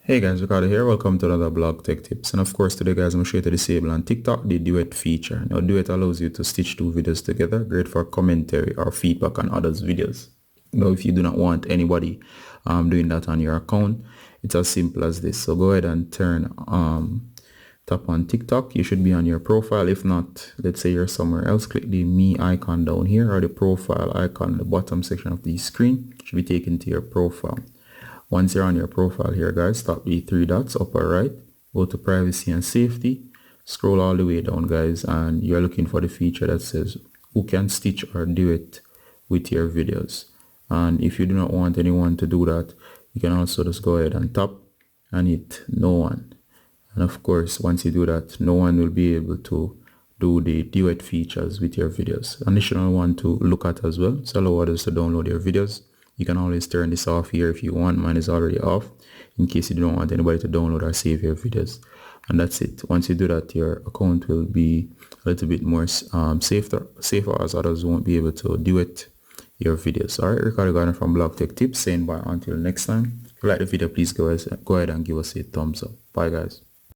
Hey guys, Ricardo here. Welcome to another blog tech tips. And of course today guys, I'm going to show you to disable on TikTok the duet feature. Now duet allows you to stitch two videos together, great for commentary or feedback on others' videos. Now if you do not want anybody doing that on your account, it's as simple as this. So go ahead and tap on TikTok. You should be on your profile. If not, let's say you're somewhere else, click the me icon down here or the profile icon in the bottom section of the screen. It should be taken to your profile. Once you're on your profile here guys, tap the three dots upper right, go to privacy and safety, scroll all the way down guys, and you're looking for the feature that says who can stitch or duet with your videos. And if you do not want anyone to do that, you can also just go ahead and tap and hit no one. And of course once you do that, no one will be able to do the duet features with your videos. Additional one to look at as well, so allow others to download your videos. You can always turn this off here if you want. Mine is already off in case you don't want anybody to download or save your videos. And that's it. Once you do that, your account will be a little bit more safer as others won't be able to duet your videos. Alright, Ricardo Gardner from Blog Tech Tips saying bye until next time. If you like the video, please go ahead and give us a thumbs up. Bye guys.